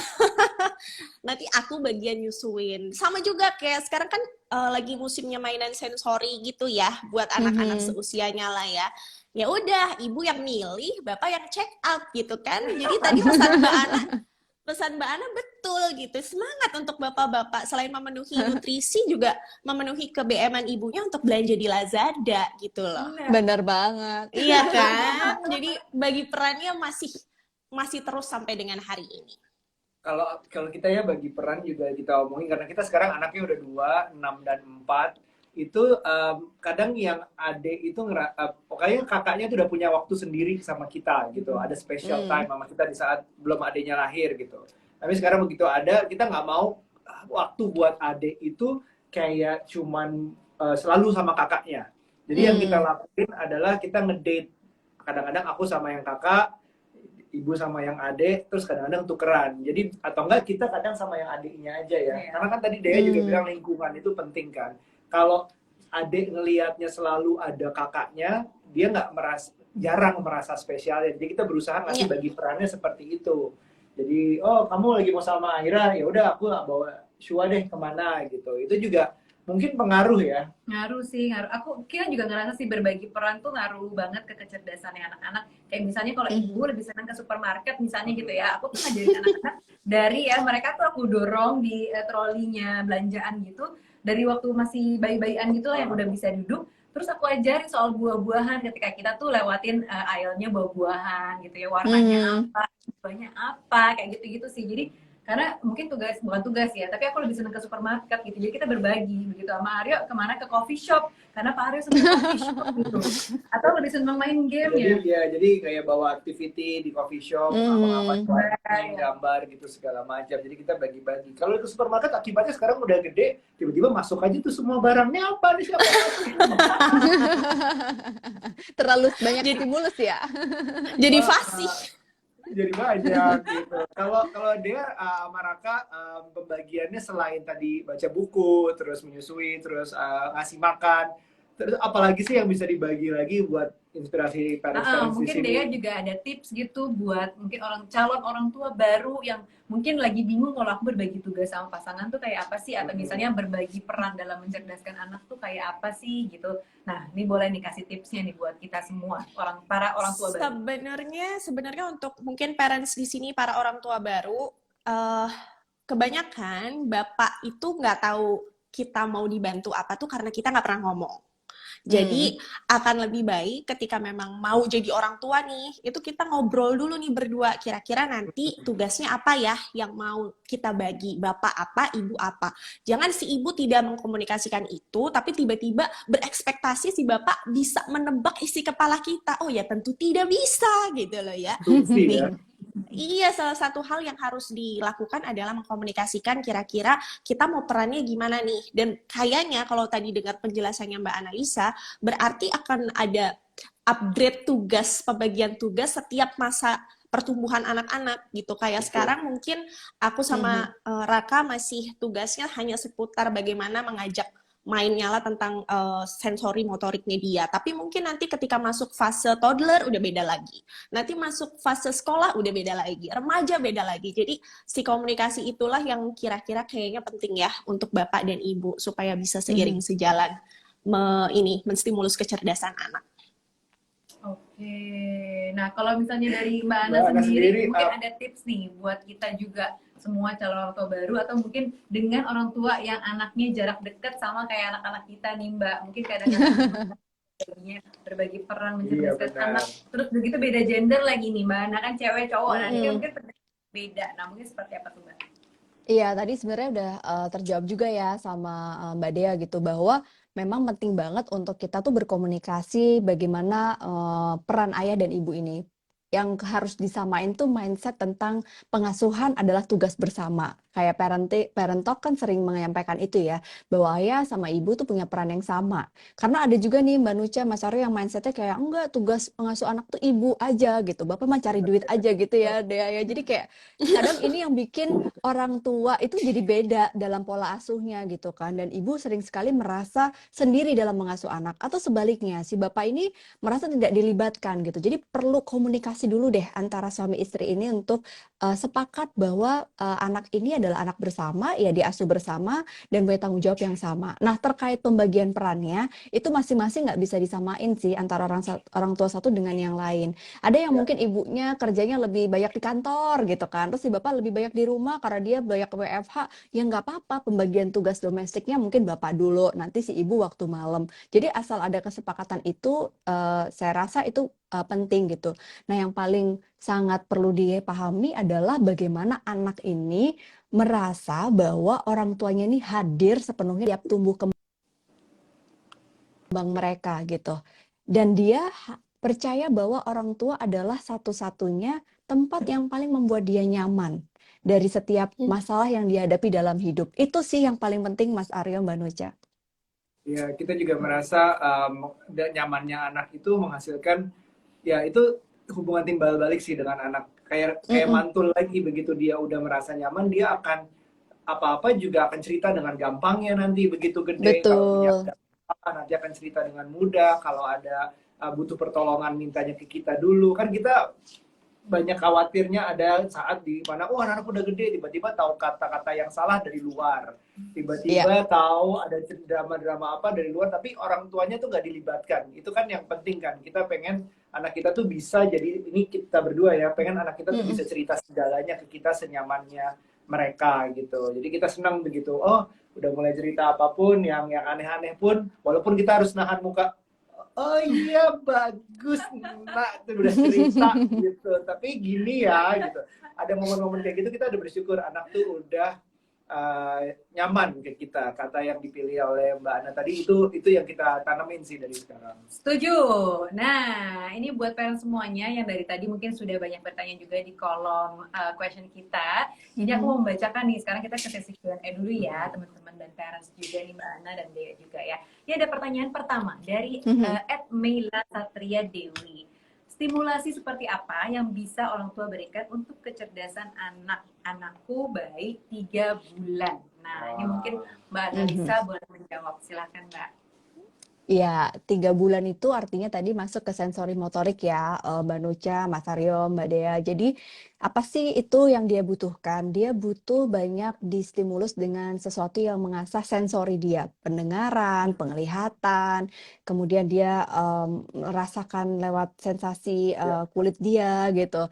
Nanti aku bagian nyusuin. Sama juga kayak sekarang kan lagi musimnya mainan sensori gitu ya, buat anak-anak seusianya lah ya. Ya udah, ibu yang milih, bapak yang check out gitu kan. Jadi tadi pesan Mbak Ana betul gitu. Semangat untuk bapak-bapak selain memenuhi nutrisi juga memenuhi ke-BM-an ibunya untuk belanja di Lazada gitu loh. Benar. Bener banget. Iya kan? Jadi bagi perannya masih terus sampai dengan hari ini. Kalau kita ya bagi peran juga kita omongin karena kita sekarang anaknya udah 2, 6 dan 4. Itu kadang yang adik itu pokoknya kakaknya tuh udah punya waktu sendiri sama kita gitu. Ada special time sama kita di saat belum adiknya lahir gitu. Tapi sekarang begitu ada, kita nggak mau waktu buat adik itu kayak cuman selalu sama kakaknya. Jadi yang kita lakuin adalah kita ngedate. Kadang-kadang aku sama yang kakak, ibu sama yang adik, terus kadang-kadang tukeran. Jadi atau enggak kita kadang sama yang adiknya aja ya. Iya. Karena kan tadi Dea juga bilang lingkungan itu penting kan. Kalau adik ngelihatnya selalu ada kakaknya, dia nggak jarang merasa spesial. Jadi kita berusaha ngasih bagi perannya seperti itu. Jadi oh kamu lagi mau sama Aira, ya udah aku bawa Shua deh kemana gitu. Itu juga mungkin pengaruh ya. Ngaruh sih, ngaruh. Kita juga ngerasa sih berbagi peran tuh ngaruh banget ke kecerdasannya anak-anak. Kayak misalnya kalau ibu lebih senang ke supermarket misalnya gitu ya, aku tuh ngajarin anak-anak dari ya mereka tuh aku dorong di trolinya belanjaan gitu, dari waktu masih bayi-bayian gitu lah yang udah bisa duduk. Terus aku ajarin soal buah-buahan ketika kita tuh lewatin aisle-nya buah-buahan gitu ya, warnanya apa, buahnya apa, kayak gitu-gitu sih. Jadi karena mungkin bukan tugas ya, tapi aku lebih senang ke supermarket gitu, jadi kita berbagi begitu. Sama Aryo kemana, ke coffee shop karena Pak Aryo senang coffee shop gitu, atau lebih senang main game ya. Jadi kayak bawa activity di coffee shop, main gambar gitu segala macam. Jadi kita bagi-bagi. Kalau ke supermarket akibatnya sekarang udah gede, tiba-tiba masuk aja tuh semua barangnya apa nih siapa? Terlalu banyak stimulus ya. Jadi fasih. Jadi banyak gitu. Kalau dia sama Raka pembagiannya selain tadi baca buku, terus menyusui, terus ngasih makan, terus apalagi sih yang bisa dibagi lagi buat inspirasi parents di Mungkin sini? dia juga ada tips gitu buat mungkin calon orang tua baru yang mungkin lagi bingung kalau aku berbagi tugas sama pasangan tuh kayak apa sih, atau misalnya berbagi peran dalam mencerdaskan anak tuh kayak apa sih gitu. Nah, ini boleh nih kasih tipsnya nih buat kita semua para orang tua baru. Sebenarnya untuk mungkin parents di sini, para orang tua baru, kebanyakan bapak itu nggak tahu kita mau dibantu apa tuh karena kita nggak pernah ngomong. Jadi akan lebih baik ketika memang mau jadi orang tua nih, itu kita ngobrol dulu nih berdua, kira-kira nanti tugasnya apa ya yang mau kita bagi, bapak apa, ibu apa. Jangan si ibu tidak mengkomunikasikan itu, tapi tiba-tiba berekspektasi si bapak bisa menebak isi kepala kita. Oh ya tentu tidak bisa gitu loh ya. Asumsi Nih, ya. iya, salah satu hal yang harus dilakukan adalah mengkomunikasikan kira-kira kita mau perannya gimana nih. Dan kayaknya kalau tadi dengar penjelasannya Mbak Analisa, berarti akan ada upgrade tugas, pembagian tugas setiap masa pertumbuhan anak-anak gitu. Kayak Betul. sekarang mungkin aku sama Raka masih tugasnya hanya seputar bagaimana mengajak mainnya lah tentang sensori motoriknya dia. Tapi mungkin nanti ketika masuk fase toddler udah beda lagi. Nanti masuk fase sekolah udah beda lagi, remaja beda lagi. Jadi si komunikasi itulah yang kira-kira kayaknya penting ya untuk bapak dan ibu supaya bisa seiring sejalan menstimulus kecerdasan anak. Oke, nah kalau misalnya dari Mbak Ana Mbak Ana sendiri, sendiri, mungkin ada tips nih buat kita juga semua calon orang tua baru atau mungkin dengan orang tua yang anaknya jarak dekat sama kayak anak-anak kita nih Mbak. Mungkin kadang-kadang berbagi peran iya mencerdaskan benar. anak, terus begitu beda gender lagi nih Mbak Ana kan cewek cowok, nah ini kan mungkin beda. Nah mungkin seperti apa tuh Mbak? Iya, tadi sebenarnya udah terjawab juga ya sama Mbak Dea gitu bahwa memang penting banget untuk kita tuh berkomunikasi bagaimana peran ayah dan ibu ini. Yang harus disamain tuh mindset tentang pengasuhan adalah tugas bersama. Kayak parent talk kan sering menyampaikan itu ya, bahwa ayah sama ibu tuh punya peran yang sama. Karena ada juga nih Mbak Nucha, Mas Aryo yang mindsetnya kayak enggak, tugas pengasuh anak tuh ibu aja gitu. Bapak mah cari duit aja gitu ya, Dea ya. Jadi kayak kadang ini yang bikin orang tua itu jadi beda dalam pola asuhnya gitu kan. Dan ibu sering sekali merasa sendiri dalam mengasuh anak. Atau sebaliknya, si bapak ini merasa tidak dilibatkan gitu. Jadi perlu komunikasi dulu deh antara suami istri ini untuk sepakat bahwa anak ini adalah anak bersama, ya diasuh bersama, dan punya tanggung jawab yang sama. Nah, terkait pembagian perannya, itu masing-masing nggak bisa disamain sih antara orang tua satu dengan yang lain. Ada yang mungkin ibunya kerjanya lebih banyak di kantor gitu kan, terus si bapak lebih banyak di rumah karena dia banyak WFH, ya nggak apa-apa, pembagian tugas domestiknya mungkin bapak dulu, nanti si ibu waktu malam. Jadi asal ada kesepakatan itu, saya rasa itu penting gitu. Nah yang paling sangat perlu dipahami adalah bagaimana anak ini merasa bahwa orang tuanya ini hadir sepenuhnya tiap tumbuh kembang mereka gitu. Dan dia percaya bahwa orang tua adalah satu-satunya tempat yang paling membuat dia nyaman dari setiap masalah yang dihadapi dalam hidup. Itu sih yang paling penting Mas Aryo, Mbak Nucha. Ya, kita juga merasa nyamannya anak itu menghasilkan, ya itu hubungan timbal balik sih dengan anak. Kayak mantul lagi, begitu dia udah merasa nyaman, dia akan apa-apa juga akan cerita dengan gampangnya nanti begitu gede. Kalau punya Betul. apa, nanti akan cerita dengan mudah. Kalau ada butuh pertolongan mintanya ke kita dulu. Kan kita banyak khawatirnya ada saat di mana anak udah gede tiba-tiba tahu kata-kata yang salah dari luar, tiba-tiba tahu ada drama-drama apa dari luar tapi orang tuanya tuh nggak dilibatkan. Itu kan yang penting kan, kita pengen anak kita tuh bisa, jadi ini kita berdua ya pengen anak kita tuh bisa cerita segalanya ke kita senyamannya mereka gitu. Jadi kita senang begitu, oh udah mulai cerita apapun yang aneh-aneh pun walaupun kita harus nahan muka. Oh iya bagus nak tuh udah cerita gitu, tapi gini ya gitu. Ada momen-momen kayak gitu kita udah bersyukur anak tuh udah nyaman ke kita. Kata yang dipilih oleh Mbak Ana tadi itu yang kita tanamin sih dari sekarang. Setuju. Nah, ini buat parents semuanya yang dari tadi mungkin sudah banyak bertanya juga di kolom question kita. Jadi aku mau membacakan nih, sekarang kita ke sesi Q&A dulu ya, teman-teman dan parents juga nih Mbak Ana dan Dea juga ya. Ini ada pertanyaan pertama dari @Meila Satria Dewi. Stimulasi seperti apa yang bisa orang tua berikan untuk kecerdasan anakku baik 3 bulan? Nah, ini mungkin Mbak Analisa boleh menjawab. Silakan Mbak. Ya, 3 bulan itu artinya tadi masuk ke sensori motorik ya, Mbak Nucha, Mas Aryo, Mbak Dea. Jadi apa sih itu yang dia butuhkan? Dia butuh banyak distimulus dengan sesuatu yang mengasah sensori dia, pendengaran, penglihatan, kemudian dia merasakan lewat sensasi kulit dia gitu.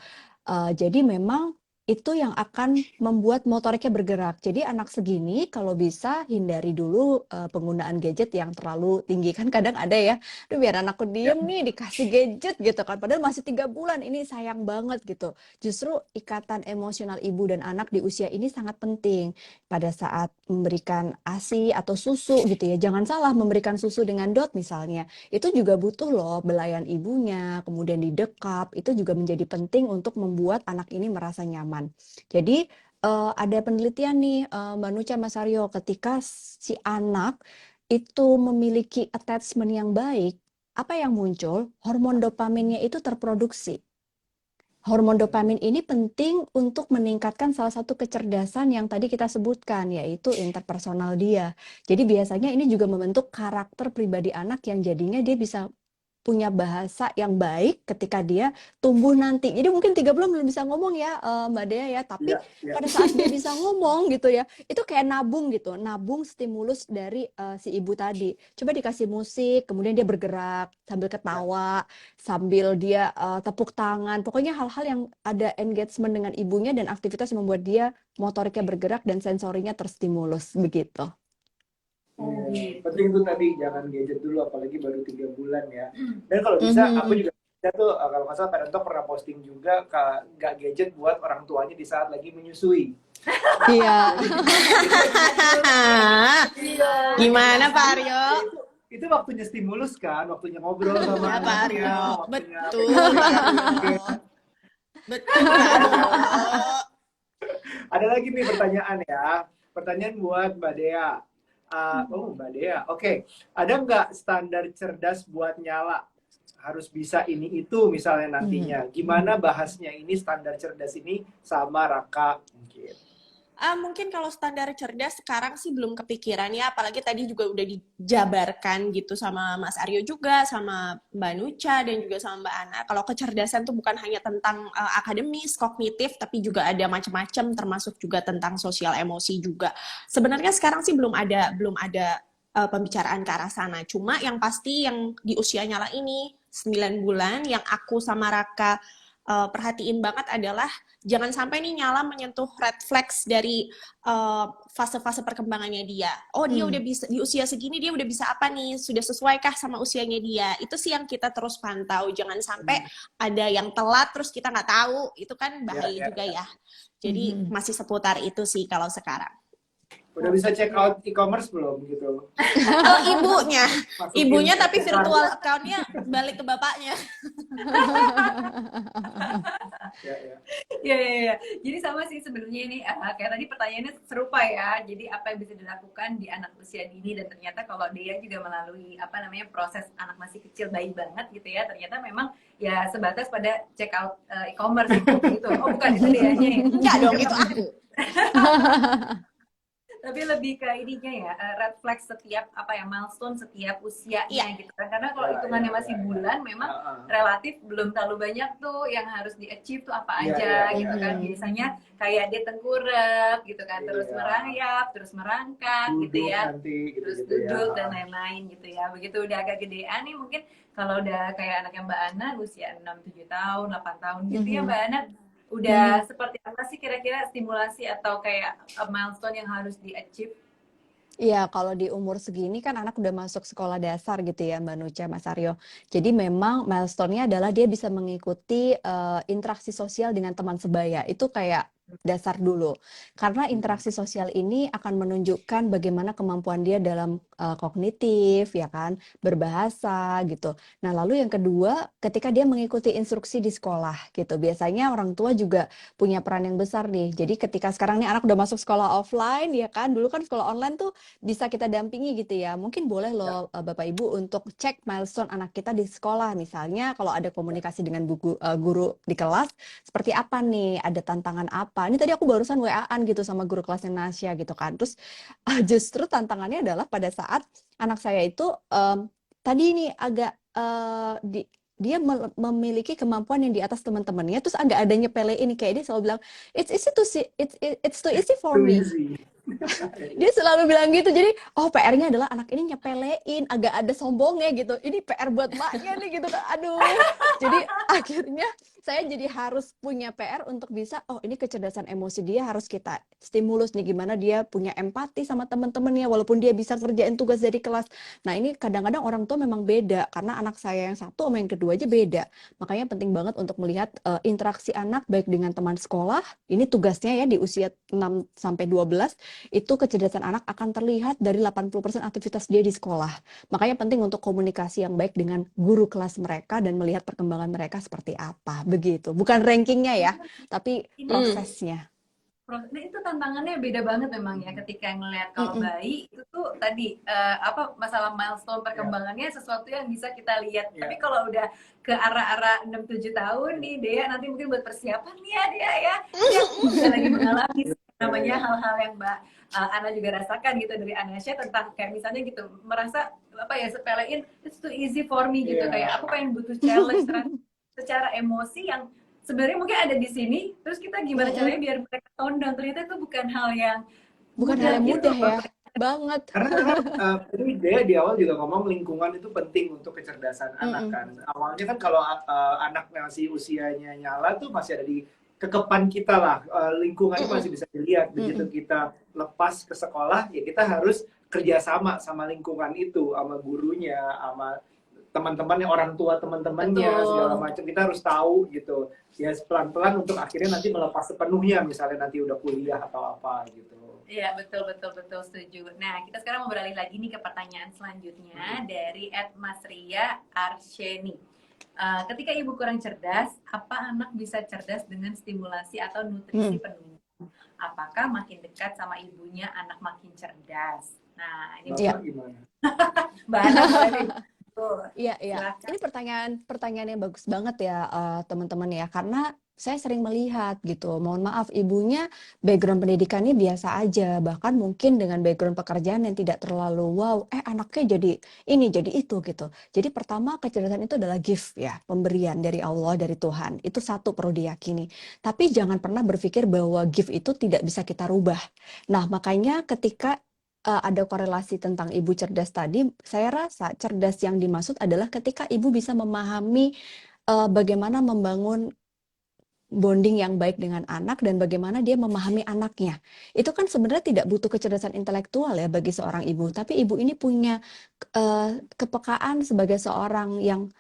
Jadi memang itu yang akan membuat motoriknya bergerak. Jadi anak segini kalau bisa hindari dulu penggunaan gadget yang terlalu tinggi. Kan kadang ada ya, "Duh, biar anakku Ya. diem nih dikasih gadget," gitu kan. Padahal masih 3 bulan, ini sayang banget gitu. Justru ikatan emosional ibu dan anak di usia ini sangat penting. Pada saat memberikan ASI atau susu gitu ya, jangan salah memberikan susu dengan dot misalnya. Itu juga butuh loh belayan ibunya, kemudian didekap, itu juga menjadi penting untuk membuat anak ini merasa nyaman. Jadi ada penelitian nih Mbak Nucha, Mas Aryo, ketika si anak itu memiliki attachment yang baik, apa yang muncul? Hormon dopaminnya itu terproduksi. Hormon dopamin ini penting untuk meningkatkan salah satu kecerdasan yang tadi kita sebutkan, yaitu interpersonal dia. Jadi biasanya ini juga membentuk karakter pribadi anak yang jadinya dia bisa punya bahasa yang baik ketika dia tumbuh nanti. Jadi mungkin 3 bulan belum bisa ngomong ya Mbak Dea ya, tapi Iya, iya. pada saat dia bisa ngomong gitu ya, itu kayak nabung gitu, nabung stimulus dari si ibu tadi. Coba dikasih musik, kemudian dia bergerak sambil ketawa, sambil dia tepuk tangan, pokoknya hal-hal yang ada engagement dengan ibunya dan aktivitas yang membuat dia motoriknya bergerak dan sensorinya terstimulus begitu. Oh, Iya. gitu. Penting tuh tadi jangan gadget dulu, apalagi baru 3 bulan ya. Dan kalau bisa, aku juga kita tuh kalau nggak salah Parent Talk pernah posting juga nggak gadget buat orang tuanya di saat lagi menyusui. Iya. Gimana Pak Aryo? Itu waktunya stimulus kan, waktunya ngobrol sama Ya Pak anaknya, Aryo, waktunya betul pegang Pak tangan. Aryo. Betul Pak Aryo. Ada lagi nih pertanyaan ya. Pertanyaan buat Mbak Dea. Mbak Dea. Oke. Ada nggak standar cerdas buat nyala? Harus bisa ini itu misalnya nantinya. Gimana bahasnya ini standar cerdas ini sama Raka mungkin? Mungkin kalau standar cerdas sekarang sih belum kepikiran ya, apalagi tadi juga udah dijabarkan gitu sama Mas Aryo juga, sama Mbak Nucha dan juga sama Mbak Ana. Kalau kecerdasan tuh bukan hanya tentang akademis, kognitif, tapi juga ada macam-macam, termasuk juga tentang sosial emosi juga. Sebenarnya sekarang sih belum ada pembicaraan ke arah sana. Cuma yang pasti yang di usia nyala ini 9 bulan yang aku sama Raka perhatiin banget adalah jangan sampai nih nyala menyentuh red flags dari fase-fase perkembangannya dia. Oh, dia udah bisa di usia segini, dia udah bisa apa nih? Sudah sesuaikah sama usianya dia? Itu sih yang kita terus pantau. Jangan sampai ada yang telat terus kita nggak tahu. Itu kan bahaya juga ya. Jadi masih seputar itu sih kalau sekarang. Udah bisa check out e-commerce belum gitu? Oh, ibunya. Masukin Ibunya tapi ke virtual account-nya balik ke bapaknya. ya. Iya. Jadi sama sih sebenarnya ini kayak tadi pertanyaannya serupa ya. Jadi apa yang bisa dilakukan di anak usia dini, dan ternyata kalau dia juga melalui proses anak masih kecil, bayi banget gitu ya. Ternyata memang ya sebatas pada check out e-commerce gitu. Oh, bukan itu dianya ya. Enggak dong, itu aku. Tapi lebih ke ininya ya, red flag setiap milestone setiap usianya gitu kan. Karena kalau hitungannya masih bulan, memang relatif belum terlalu banyak tuh yang harus di-achieve tuh apa aja gitu kan. Biasanya kayak dia tengkurap gitu kan, terus merayap, terus merangkak Duduk gitu ya. nanti, gitu, terus gitu duduk ya. dan lain-lain gitu ya. Begitu udah agak gedean nih, mungkin kalau udah kayak anaknya Mbak Ana usia 6-7 tahun, 8 tahun gitu ya Mbak Ana, udah seperti apa sih kira-kira stimulasi atau kayak milestone yang harus di-achieve? Iya, kalau di umur segini kan anak udah masuk sekolah dasar gitu ya Mbak Nucha, Mas Aryo. Jadi memang milestone-nya adalah dia bisa mengikuti interaksi sosial dengan teman sebaya. Itu kayak dasar dulu. Karena interaksi sosial ini akan menunjukkan bagaimana kemampuan dia dalam kognitif, ya kan, berbahasa gitu. Nah, lalu yang kedua, ketika dia mengikuti instruksi di sekolah gitu. Biasanya orang tua juga punya peran yang besar nih. Jadi ketika sekarang nih anak udah masuk sekolah offline, ya kan, dulu kan sekolah online tuh bisa kita dampingi gitu ya. Mungkin boleh loh Bapak Ibu untuk cek milestone anak kita di sekolah. Misalnya kalau ada komunikasi dengan guru di kelas, seperti apa nih, ada tantangan apa. Ini tadi aku barusan WA-an gitu sama guru kelasnya Nasya gitu kan. Terus justru tantangannya adalah pada saat anak saya itu tadi ini agak dia memiliki kemampuan yang di atas teman-temannya, terus agak ada nyepelein, kayak dia selalu bilang it's easy to see, it's too easy for me. Dia selalu bilang gitu. Jadi PR-nya adalah anak ini nyepelein, agak ada sombongnya gitu. Ini PR buat maknya nih gitu kan. Aduh. Jadi akhirnya saya jadi harus punya PR untuk bisa, oh ini kecerdasan emosi dia harus kita stimulus nih, gimana dia punya empati sama teman-temannya walaupun dia bisa kerjain tugas dari kelas. Nah ini kadang-kadang orang tua memang beda, karena anak saya yang satu sama yang kedua aja beda. Makanya penting banget untuk melihat interaksi anak baik dengan teman sekolah, ini tugasnya ya di usia 6-12, itu kecerdasan anak akan terlihat dari 80% aktivitas dia di sekolah. Makanya penting untuk komunikasi yang baik dengan guru kelas mereka dan melihat perkembangan mereka seperti apa. Begitu. Bukan rankingnya ya, tapi Ini prosesnya. Nah, itu tantangannya beda banget memang ya ketika ngelihat kalau Mm-mm. bayi itu tuh tadi apa masalah milestone perkembangannya sesuatu yang bisa kita lihat. Tapi kalau udah ke arah-arah 6-7 tahun nih Dea nanti mungkin buat persiapan nih ya Dea ya. Dia juga lagi mengalami namanya hal-hal yang Mbak Ana juga rasakan gitu dari Anasya tentang kayak misalnya gitu merasa apa ya sepelein it's too easy for me gitu kayak aku pengen butuh challenge secara emosi yang sebenarnya mungkin ada di sini, terus kita gimana caranya biar mereka tone down. Ternyata itu bukan hal yang Bukan hal yang gitu. mudah ya, banget. Karena tadi Dea di awal juga ngomong lingkungan itu penting untuk kecerdasan anak kan. Awalnya kan kalau anak masih usianya nyala tuh masih ada di kekepan kita lah, lingkungannya masih bisa dilihat. Begitu kita lepas ke sekolah, ya kita harus kerjasama sama lingkungan itu, sama gurunya, sama teman-temannya, orang tua teman-temannya, segala macam. Kita harus tahu gitu. Ya pelan-pelan untuk akhirnya nanti melepas sepenuhnya, misalnya nanti udah kuliah atau apa gitu. Iya, betul setuju. Nah, kita sekarang mau beralih lagi nih ke pertanyaan selanjutnya dari @masria Arsheni. Ketika ibu kurang cerdas, apa anak bisa cerdas dengan stimulasi atau nutrisi penuh? Apakah makin dekat sama ibunya anak makin cerdas? Nah, ini Bapak gimana? Mbak Ana boleh. Iya. Ini pertanyaan yang bagus banget ya teman-teman ya, karena saya sering melihat gitu. Mohon maaf, ibunya background pendidikannya biasa aja, bahkan mungkin dengan background pekerjaan yang tidak terlalu wow, anaknya jadi ini jadi itu gitu. Jadi pertama, kecerdasan itu adalah gift ya, pemberian dari Allah, dari Tuhan. Itu satu perlu diyakini. Tapi jangan pernah berpikir bahwa gift itu tidak bisa kita rubah. Nah, makanya ketika ada korelasi tentang ibu cerdas tadi, saya rasa cerdas yang dimaksud adalah ketika ibu bisa memahami bagaimana membangun bonding yang baik dengan anak dan bagaimana dia memahami anaknya. Itu kan sebenarnya tidak butuh kecerdasan intelektual ya bagi seorang ibu, tapi ibu ini punya kepekaan sebagai seorang yang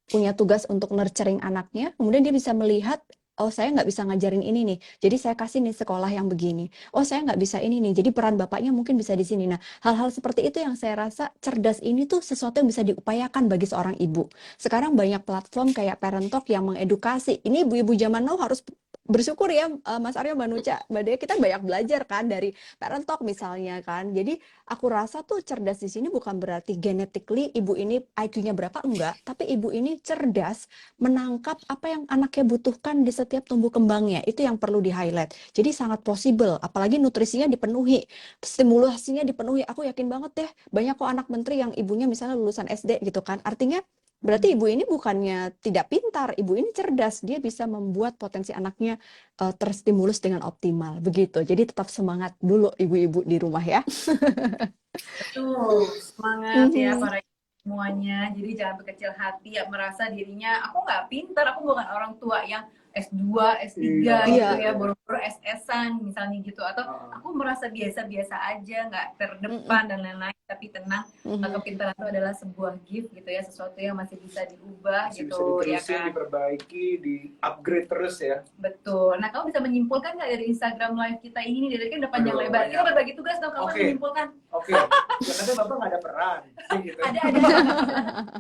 punya tugas untuk nurturing anaknya, kemudian dia bisa melihat, oh saya nggak bisa ngajarin ini nih, jadi saya kasih nih sekolah yang begini. Oh saya nggak bisa ini nih, jadi peran bapaknya mungkin bisa di sini. Nah, hal-hal seperti itu yang saya rasa cerdas ini tuh sesuatu yang bisa diupayakan bagi seorang ibu. Sekarang banyak platform kayak Parent Talk yang mengedukasi. Ini ibu-ibu zaman now harus bersyukur ya Mas Aryo, Mbak Nuca, Mbak Dea, kita banyak belajar kan dari Parent Talk misalnya kan. Jadi aku rasa tuh cerdas di sini bukan berarti genetically ibu ini IQ-nya berapa, enggak, tapi ibu ini cerdas menangkap apa yang anaknya butuhkan di setiap tumbuh kembangnya. Itu yang perlu di-highlight. Jadi sangat possible, apalagi nutrisinya dipenuhi, stimulasinya dipenuhi. Aku yakin banget deh, banyak kok anak menteri yang ibunya misalnya lulusan SD gitu kan. Artinya berarti ibu ini bukannya tidak pintar, ibu ini cerdas. Dia bisa membuat potensi anaknya terstimulus dengan optimal. Begitu. Jadi tetap semangat dulu ibu-ibu di rumah ya. Betul, semangat ya para semuanya. Jadi jangan berkecil hati ya merasa dirinya aku nggak pintar, aku bukan orang tua yang S2, S3 gitu ya, boro-boro SS-an misalnya gitu, atau aku merasa biasa-biasa aja, nggak terdepan dan lain-lain, tapi tenang, kepintaran itu adalah sebuah gift gitu ya, sesuatu yang masih bisa diubah masih gitu bisa ya kan. diperbaiki, di-upgrade terus ya. Betul. Nah, kamu bisa menyimpulkan nggak dari Instagram live kita ini? Dari kan udah panjang lebar. Kita berbagi tugas dong, kamu menyimpulkan. Oke. Karena Bapak nggak ada peran. Gitu. Ada.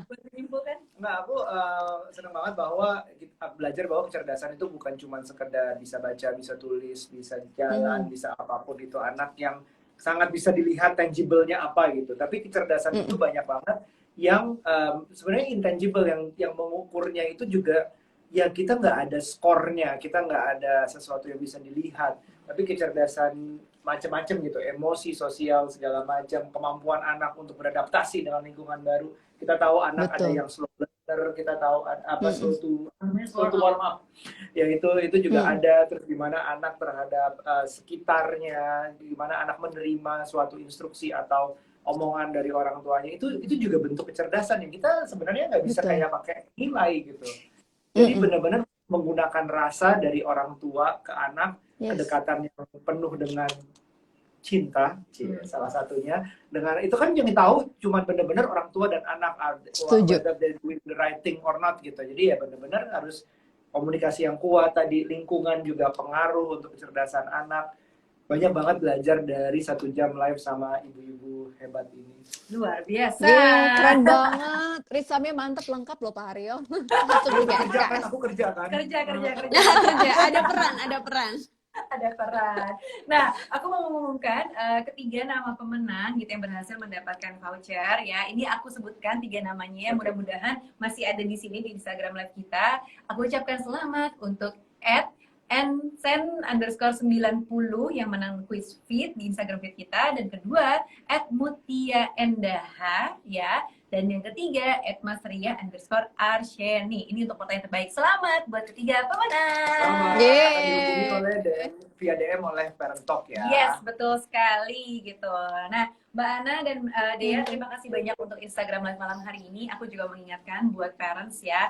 Buat menyimpulkan. Nah, aku senang banget bahwa kita belajar bahwa kecerdasan itu bukan cuma sekedar bisa baca, bisa tulis, bisa jalan, bisa apapun itu. Anak yang sangat bisa dilihat tangible-nya apa gitu. Tapi kecerdasan itu banyak banget yang sebenarnya intangible, yang mengukurnya itu juga ya kita nggak ada skornya, kita nggak ada sesuatu yang bisa dilihat. Tapi kecerdasan macam-macam gitu, emosi, sosial, segala macam, kemampuan anak untuk beradaptasi dengan lingkungan baru. Kita tahu anak ada yang slow learner, kita tahu apa slow to warm up. Ya itu juga ada. Terus gimana anak terhadap sekitarnya, gimana anak menerima suatu instruksi atau omongan dari orang tuanya, itu juga bentuk kecerdasan yang kita sebenarnya nggak bisa kayak pakai nilai gitu. Jadi benar-benar menggunakan rasa dari orang tua ke anak, Yes. kedekatan yang penuh dengan cinta, salah satunya dengan itu kan yang tahu cuma benar-benar orang tua dan anak, Setuju. whether they're doing the right thing or not gitu. Jadi ya benar-benar harus komunikasi yang kuat, tadi lingkungan juga pengaruh untuk kecerdasan anak. Banyak banget belajar dari 1 jam live sama ibu-ibu hebat ini. Luar biasa. Keren banget. Risamnya mantep, lengkap loh Pak Haryo. Masuk Aku juga. kerja kan, aku kerja kan. Kerja. Kerja, ada peran. Ada peran. Nah, aku mau mengumumkan ketiga nama pemenang gitu yang berhasil mendapatkan voucher ya. Ini aku sebutkan 3 namanya ya. Mudah-mudahan masih ada di sini di Instagram Live kita. Aku ucapkan selamat untuk @ensen_90 yang menang quiz feed di Instagram feed kita, dan kedua @mutia_endaha ya, dan yang ketiga @masria_arsheni. Ini untuk pertanyaan terbaik. Selamat buat ketiga pemenang. Sama Yeay. akan dihubungi oleh via DM oleh Parent Talk ya. Yes, betul sekali gitu. Nah, Mbak Ana dan Dea, terima kasih banyak untuk Instagram Live malam hari ini. Aku juga mengingatkan buat parents ya,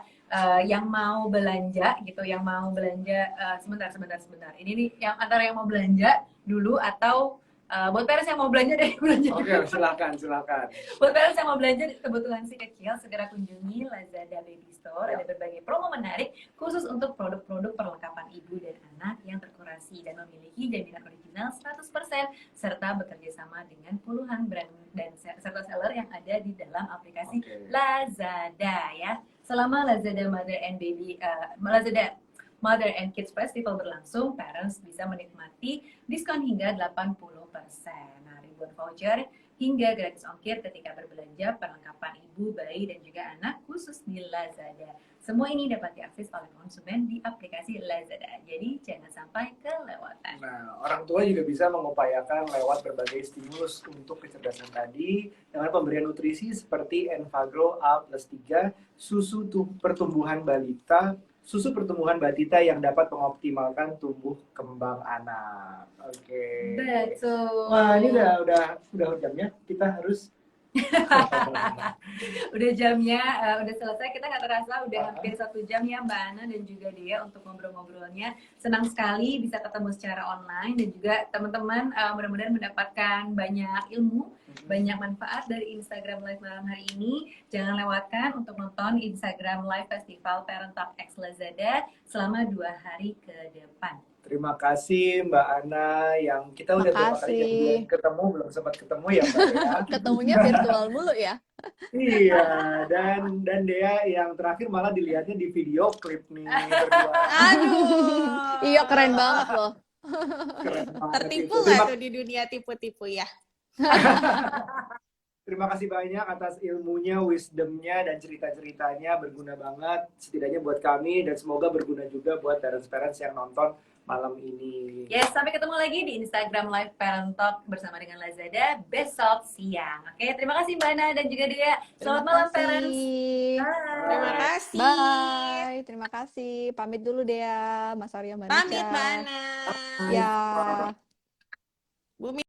yang mau belanja gitu, yang mau belanja, sebentar. Ini nih yang antara yang mau belanja dulu atau buat parents yang mau belanja deh, belanja. Oke, silakan. Buat parents yang mau belanja kebutuhan si kecil, segera kunjungi Lazada Baby Store. Ya. Ada berbagai promo menarik khusus untuk produk-produk perlengkapan ibu dan anak yang terkurasi dan memiliki jaminan original 100% serta bekerja sama dengan puluhan brand dan serta seller yang ada di dalam aplikasi Oke. Lazada ya. Selama Lazada Mother and Kids Festival berlangsung, parents bisa menikmati diskon hingga 80%. Nah, ribuan voucher hingga gratis ongkir ketika berbelanja perlengkapan ibu, bayi, dan juga anak khusus di Lazada. Semua ini dapat diakses oleh konsumen di aplikasi Lazada. Jadi jangan sampai kelewatan. Nah, orang tua juga bisa mengupayakan lewat berbagai stimulus untuk kecerdasan tadi dengan pemberian nutrisi seperti Enfagro A+3, susu pertumbuhan balita yang dapat mengoptimalkan tumbuh kembang anak. Oke. Betul. Wah, ini udah jamnya. Kita harus Udah jamnya, udah selesai. Kita nggak terasa udah hampir 1 jam ya Mbak Ana dan juga Dea untuk ngobrol-ngobrolnya. Senang sekali bisa ketemu secara online, dan juga teman-teman mudah-mudahan mendapatkan banyak ilmu, banyak manfaat dari Instagram Live malam hari ini. Jangan lewatkan untuk nonton Instagram Live Festival Parent Talk X Lazada selama 2 hari ke depan. terima kasih Mbak Ana yang kita udah beberapa kali belum ketemu, belum sempat ketemu ya Mbak Dea. Ketemunya virtual mulu ya. Iya, dan Dea yang terakhir malah dilihatnya di video klip nih berdua. Aduh. Iya, keren banget loh. Keren banget Tertipu itu. nggak tuh di dunia tipu-tipu ya? Terima kasih banyak atas ilmunya, wisdomnya, dan cerita-ceritanya, berguna banget setidaknya buat kami, dan semoga berguna juga buat parents-parents yang nonton malam ini. Yes, sampai ketemu lagi di Instagram Live Parent Talk bersama dengan Lazada besok siang. Oke, terima kasih Mbak Ana dan juga Dea. Selamat malam parents. Terima kasih. Bye. Terima kasih. Pamit dulu Dea, Mas Arya, Mbak Pamit Nica. Mbak Ana. Ya. Bumi.